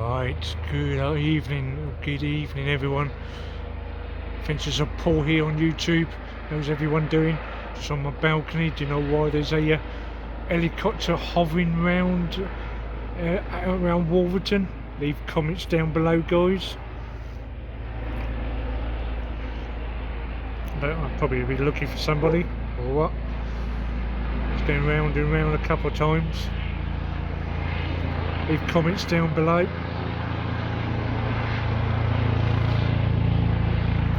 Right, good evening everyone. Adventures of Paul here on YouTube. How's everyone doing? Just on my balcony. Do you know why there's a helicopter hovering around Wolverton? Leave comments down below, guys. I'll probably be looking for somebody or what. It's been round and round a couple of times. Leave comments down below.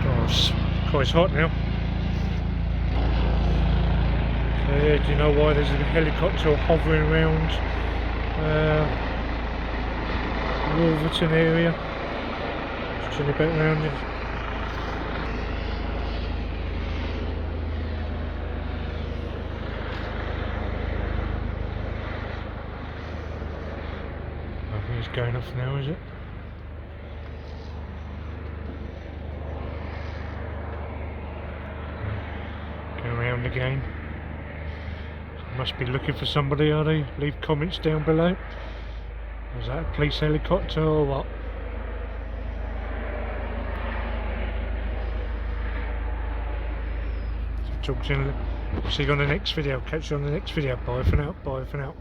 Oh, it's quite hot now. So yeah, do you know why there's a helicopter hovering around Wolverton area? Just turn it back around. I think it's going off now, is it? Going around again. Must be looking for somebody, are they? Leave comments down below. Was that a police helicopter or what? See you on the next video. Catch you on the next video. Bye for now. Bye for now.